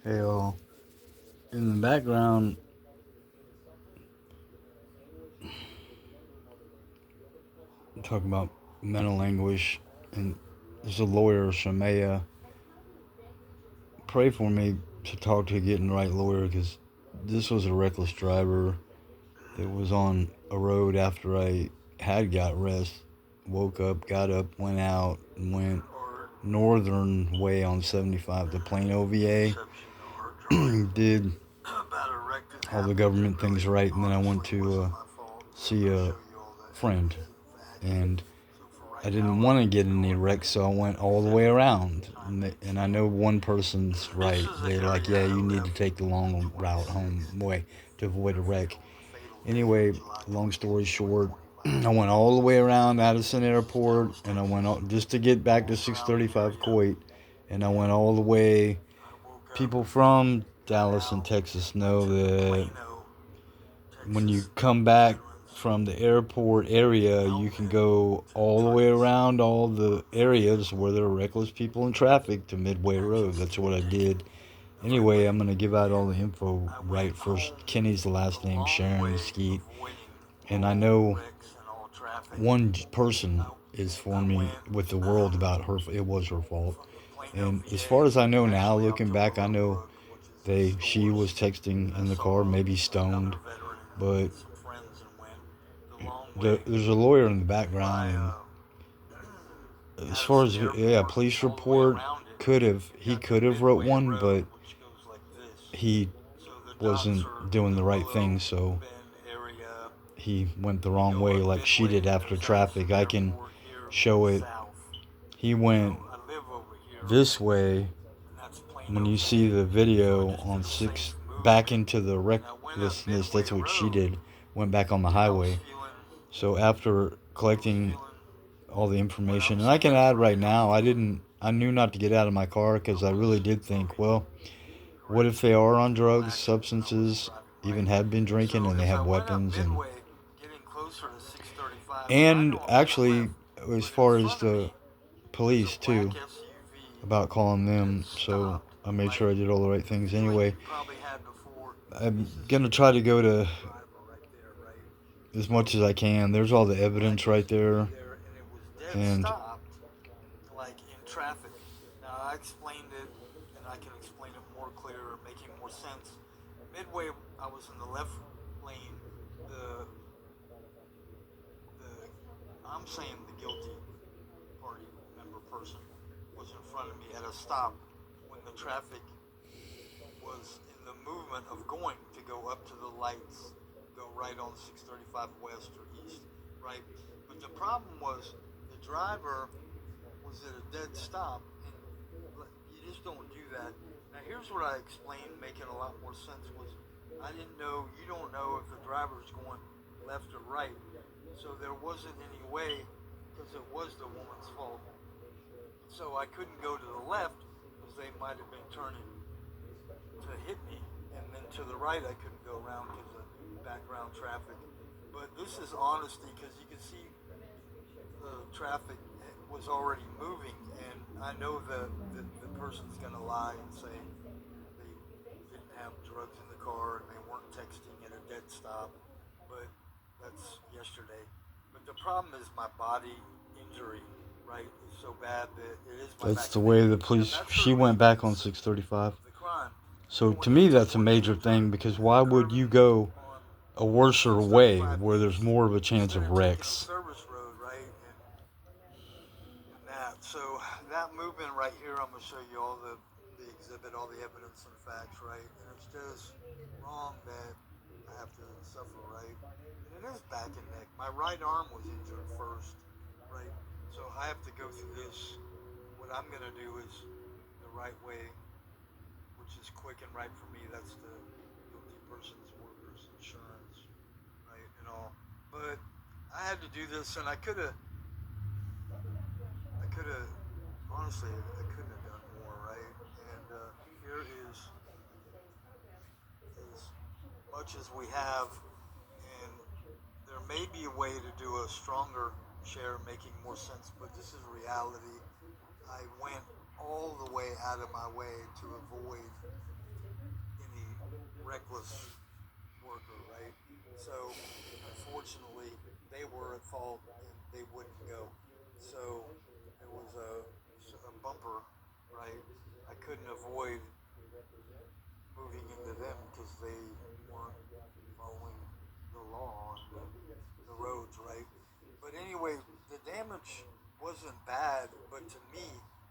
Hey, all. In the background, talking about mental anguish, and there's a lawyer, Shamaya. Pray for me to talk to getting the right lawyer because this was a reckless driver that was on a road after I had got rest. Woke up, got up, went out, and went northern way on 75 to Plain OVA. Did all the government things right, and then I went to see a friend, and I didn't want to get in any wrecks, so I went all the way around. And I know one person's right. They're like, yeah, you need to take the long route home way to avoid a wreck. Anyway, long story short, I went all the way around Addison Airport, and I went just to get back to 635 Coit, and I went all the way. People from Dallas and Texas know that when you come back from the airport area, you can go all the way around all the areas where there are reckless people in traffic to Midway Road. That's what I did. Anyway, I'm going to give out all the info right first. Kenny's the last name, Sharon Skeet. And I know one person is for me with the world about her. It was her fault. And as far as I know now, looking back, I know she was texting in the car, maybe stoned, but there's a lawyer in the background, and as far as police report he could have wrote one, but he wasn't doing the right thing, so he went the wrong way like she did after traffic. I can show it. He went this way. When you see the video on 6 back into the recklessness, that's what she did. Went back on the highway. So after collecting all the information, and I can add right now, I knew not to get out of my car because I really did think, well, what if they are on drugs, substances, even have been drinking, and they have weapons, and actually, as far as the police too, about calling them, so I made sure I did all the right things. Anyway, I'm gonna try to go to as much as I can. There's all the evidence right there, and that's the way the police. She went back on 635. So to me, that's a major thing because why would you go a worser way where there's more of a chance of wrecks? reckless worker, right? So unfortunately, they were at fault and they wouldn't go. So it was a bumper, right? I couldn't avoid moving into them because they weren't following the law on the roads, right? But anyway, the damage wasn't bad, but to me,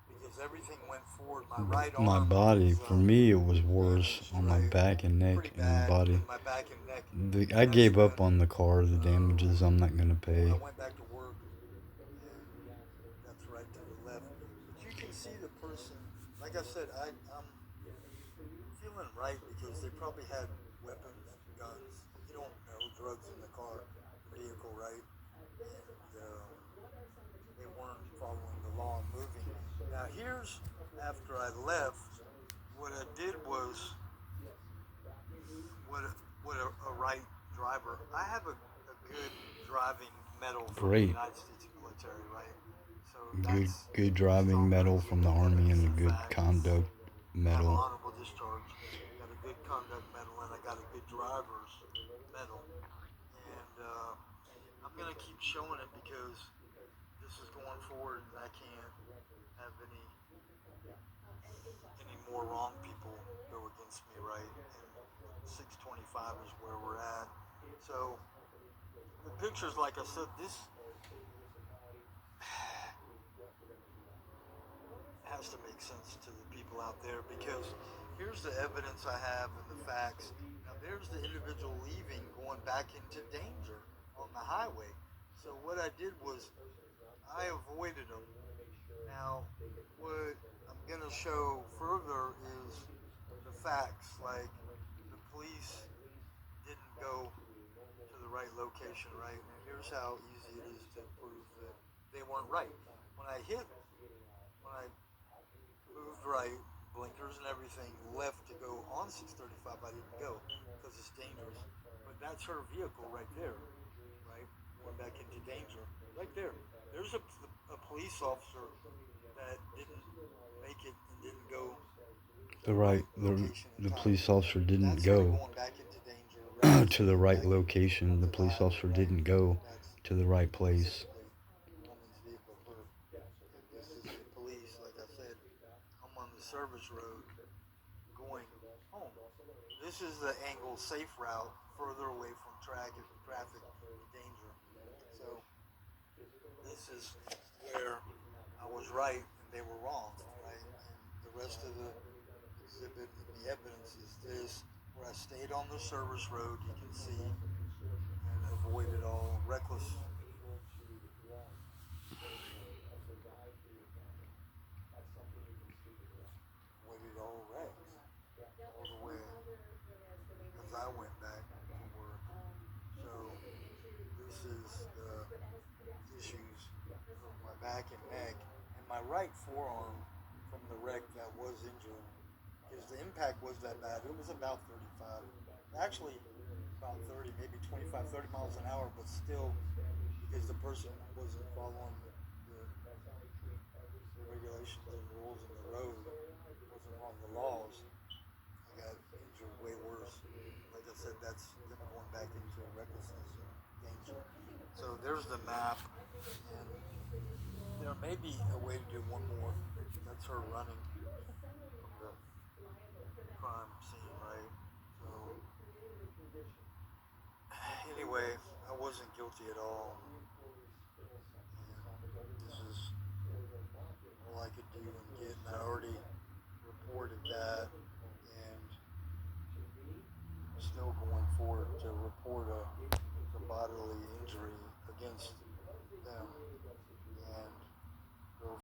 because everything went forward, my right My arm body, is for me, it was worse damaged, on my right? back and Pretty neck and bad in body. my back and neck. I That's gave good. up on the car. The Uh, damages I'm not gonna I pay. went back to work, and that's right to the left. But you can see the person. Like I said, I'm feeling right because they probably had weapons, guns. You don't know drugs in the car, vehicle, right? And they weren't following the law and moving. Now here's after I left. What I did was what a right driver. I have a good driving medal from the Great. United States military, right? So Good, that's good a driving strong medal from the Army evidence and a of good fact. conduct I have an medal. honorable discharge, got a good conduct medal, and I got a good driver's medal. And I'm gonna keep showing it because this is going forward, and I can't have any more wrong people go against me, right? And 625 is where we're at. So the pictures, like I said, this has to make sense to the people out there because here's the evidence I have and the facts. Now there's the individual leaving, going back into danger on the highway. So what I did was I avoided them. Now what I'm gonna show further is the facts, like the police didn't go to the right location, right? And here's how easy it is to prove that they weren't right. When I hit, when I moved right, blinkers and everything, left to go on 635, I didn't go because it's dangerous. But that's her vehicle right there, right? Going back into danger, right there. There's a police officer that didn't make it and didn't go to The the right, right location and the time. police officer didn't That's her go going back into danger, to the recklessly right back location. The into the police highway, officer right? didn't go That's to the right place. specifically the woman's vehicle, her. And this is the police, like I said. I'm on the service road going home. This is the angle safe route further away from traffic and danger. So this is where I was right and they were wrong, right? And the rest of the exhibit and the evidence is this, where I stayed on the service road, you can see, and avoided all reckless, avoided all wrecks all the way as I went back to work. So this is the issues of my back and neck and my right forearm from the wreck that was injured because the impact was that bad. It was about 35, actually about 30, maybe 25, 30 miles an hour, but still because the person wasn't following the regulations and rules in the road, wasn't on the laws. I got injured way worse. Like I said, that's them going back into recklessness and danger. So there's the map, and there may be a way to do one more. That's her running from the crime scene, right? So anyway, I wasn't guilty at all, and this is all I could do and get. And I already reported that, and still going forward to report a bodily injury against them.